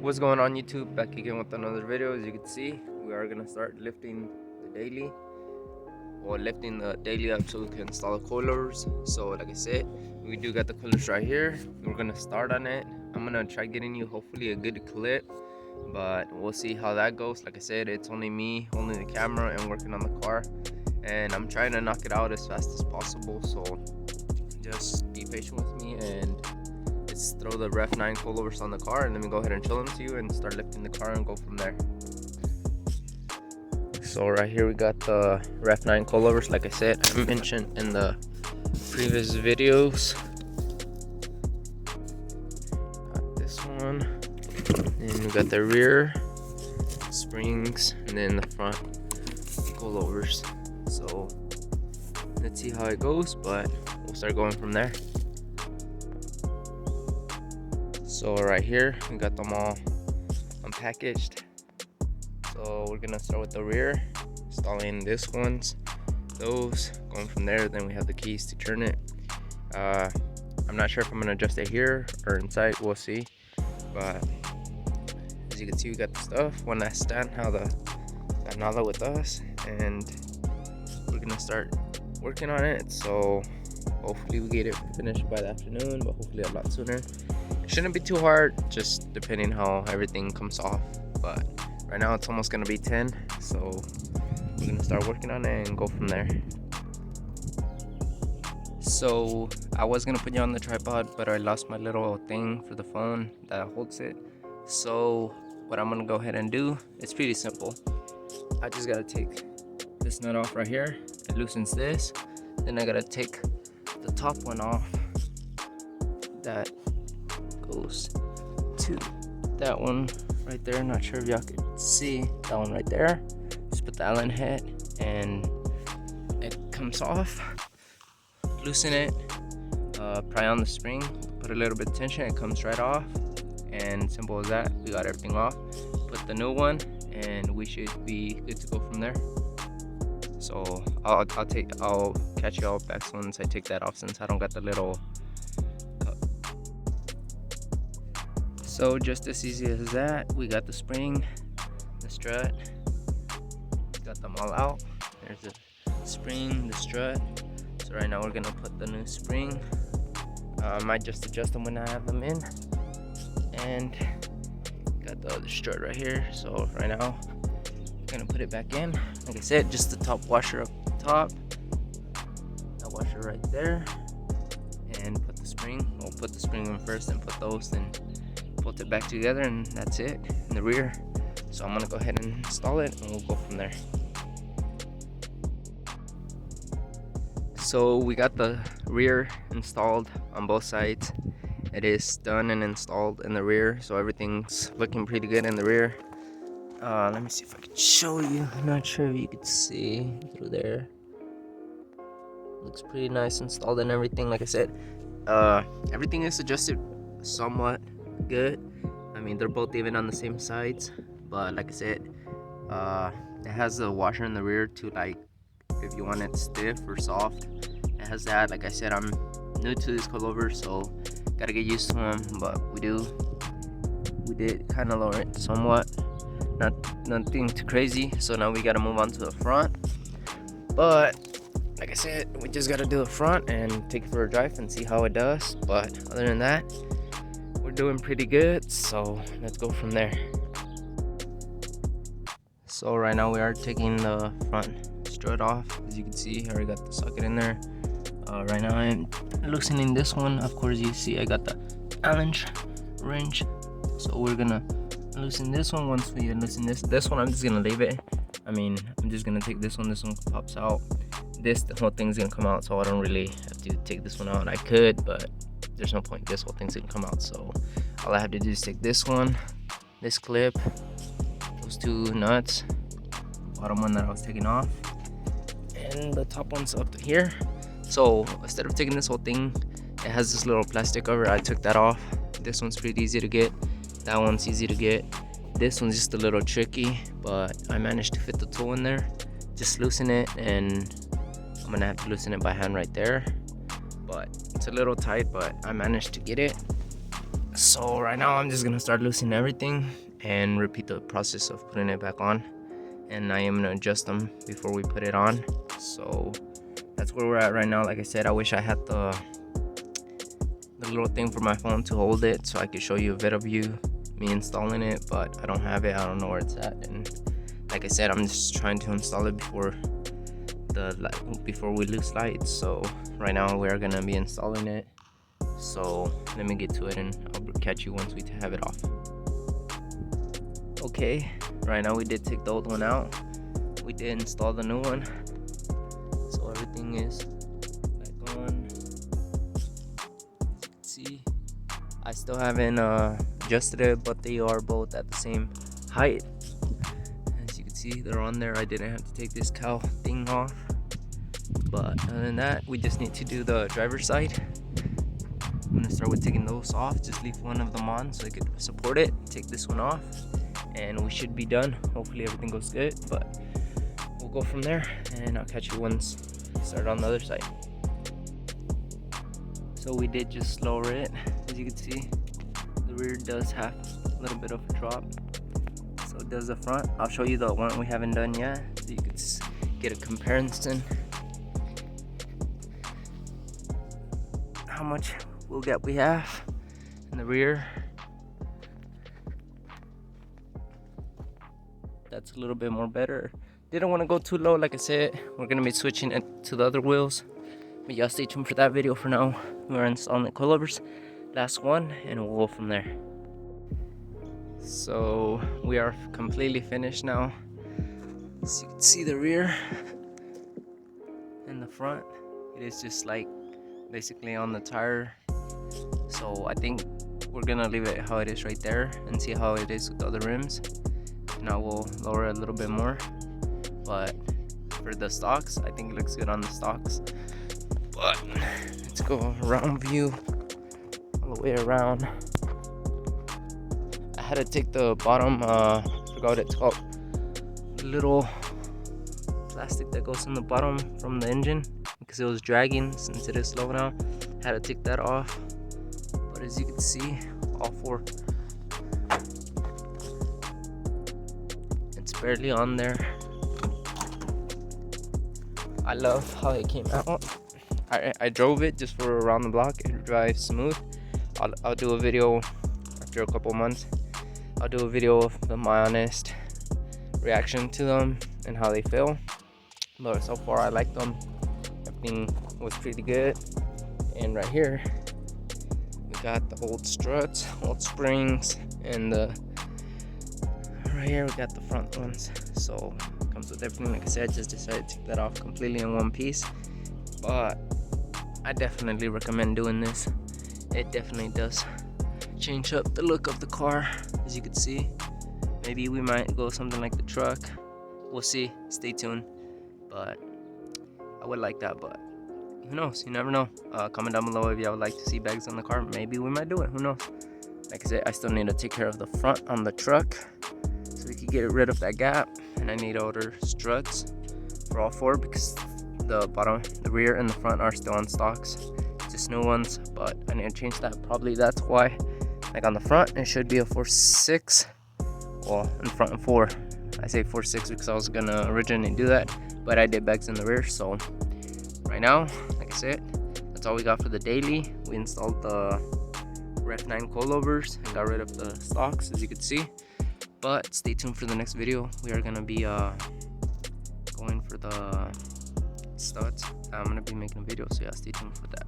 What's going on, YouTube? Back again with another video. As you can see, we are gonna start lifting the daily up so we can install the coilovers. So like I said, we do got the coilers right here. We're gonna start on it. I'm gonna try getting you hopefully a good clip, but we'll see how that goes. Like I said, it's only me holding the camera and working on the car, and I'm trying to knock it out as fast as possible, so just be patient with me and let's throw the rev9 coilovers on the car, and let me go ahead and show them to you and start lifting the car and go from there. So right here we got the rev9 coilovers. Like I said, I mentioned in the previous videos. Got this one, and we got the rear springs and then the front coilovers. So let's see how it goes, but we'll start going from there. So right here we got them all unpackaged. So we're gonna start with the rear, installing those, going from there. Then we have the keys to turn it. I'm not sure if I'm gonna adjust it here or inside, we'll see. But as you can see, we got the stuff. One last stand, got Nala with us, and we're gonna start working on it. So hopefully we get it finished by the afternoon, but hopefully a lot sooner. Shouldn't be too hard, just depending how everything comes off. But right now it's almost gonna be 10, so we're gonna start working on it and go from there. So I was gonna put you on the tripod, but I lost my little thing for the phone that holds it. So what I'm gonna go ahead and do, it's pretty simple. I just gotta take this nut off right here. It loosens this. Then I gotta take the top one off. That goes to that one right there. Not sure if y'all can see that one right there. Just put the Allen head and it comes off. Loosen it, pry on the spring, put a little bit of tension, it comes right off, and simple as that. We got everything off. Put the new one and we should be good to go from there. So I'll catch you all back once I take that off, since I don't got the little cup. So just as easy as that, we got the spring, the strut, got them all out. There's the spring, the strut. So right now we're gonna put the new spring. I might just adjust them when I have them in. And got the other strut right here. So right now, gonna put it back in. Like I said, just the top washer up top. That washer right there. And put the spring. We'll put the spring in first and put those, then put it back together, and that's it in the rear. So I'm gonna go ahead and install it and we'll go from there. So we got the rear installed on both sides. It is done and installed in the rear, so everything's looking pretty good in the rear. Let me see if I can show you. I'm not sure if you could see through there. Looks pretty nice installed and everything. Like I said, everything is adjusted somewhat good. I mean, they're both even on the same sides, but like I said, it has the washer in the rear to, like, if you want it stiff or soft, it has that. Like I said, I'm new to this coilover, so gotta get used to them, but we did kind of lower it somewhat, nothing too crazy. So now we gotta move on to the front, but like I said, we just gotta do the front and take it for a drive and see how it does. But other than that, we're doing pretty good, so let's go from there. So right now we are taking the front strut off. As you can see, I already got the socket in there. Right now I'm loosening this one. Of course, you see I got the Allen wrench, so we're gonna loosen this one. Once we loosen this one, I'm just gonna leave it. I mean, I'm just gonna take this one pops out. The whole thing's gonna come out, so I don't really have to take this one out. I could, but there's no point. This whole thing's gonna come out, so all I have to do is take this one, this clip, those two nuts, bottom one that I was taking off, and the top one's up to here. So instead of taking this whole thing, it has this little plastic cover. I took that off. This one's pretty easy to get. That one's easy to get. This one's just a little tricky, but I managed to fit the tool in there. Just loosen it, and I'm gonna have to loosen it by hand right there. But it's a little tight, but I managed to get it. So right now I'm just gonna start loosening everything and repeat the process of putting it back on, and I am gonna adjust them before we put it on. So that's where we're at right now. Like I said, I wish I had the little thing for my phone to hold it so I could show you a video of me installing it, but I don't have it. I don't know where it's at, and like I said, I'm just trying to install it before we lose lights. So right now we are gonna be installing it. So let me get to it and I'll catch you once we have it off. Okay, right now we did take the old one out. We did install the new one. So everything is back on. As you can see, I still haven't adjusted it, but they are both at the same height. As you can see, they're on there. I didn't have to take this cowl thing off. But other than that, we just need to do the driver's side. I'm gonna start with taking those off. Just leave one of them on so I could support it. Take this one off, and we should be done. Hopefully everything goes good, but we'll go from there, and I'll catch you once we start on the other side. So we did just lower it. As you can see, the rear does have a little bit of a drop. So does the front. I'll show you the one we haven't done yet, so you can get a comparison. How much wheel gap we have in the rear. That's a little bit more better. Didn't want to go too low. Like I said, we're gonna be switching it to the other wheels, but y'all stay tuned for that video. For now, we're installing the coilovers, last one, and we'll go from there. So we are completely finished now. So you can see the rear and the front. It is just like basically on the tire. So I think we're gonna leave it how it is right there and see how it is with the other rims. Now we'll lower it a little bit more, but for the stocks, I think it looks good on the stocks. But let's go around view all the way around. I had to take the bottom, forgot what it's called, the little plastic that goes in the bottom from the engine, because it was dragging since it is slow now. Had to take that off. But as you can see, all four, it's barely on there. I love how it came out. I drove it just for around the block. It drives smooth. I'll do a video after a couple months. I'll do a video of my honest reaction to them and how they feel. But so far I like them. Everything was pretty good. And right here we got the old struts, old springs, and right here we got the front ones. So it comes with everything. Like I said, I just decided to take that off completely in one piece. But I definitely recommend doing this. It definitely does change up the look of the car. As you can see, maybe we might go something like the truck. We'll see. Stay tuned. But I would like that, but who knows? You never know. Comment down below if y'all would like to see bags on the car. Maybe we might do it. Who knows? Like I said, I still need to take care of the front on the truck so we can get rid of that gap, and I need to order struts for all four because the bottom, the rear, and the front are still on stocks. Just new ones, but I need to change that. Probably that's why. Like on the front, it should be a 4.6. Well, in front and 4. I say 4.6 because I was gonna originally do that, but I did bags in the rear. So right now, like I said, that's all we got for the daily. We installed the rev9 coilovers and got rid of the stocks, as you can see. But stay tuned for the next video. We are gonna be going for the studs. I'm gonna be making a video, so yeah, stay tuned for that.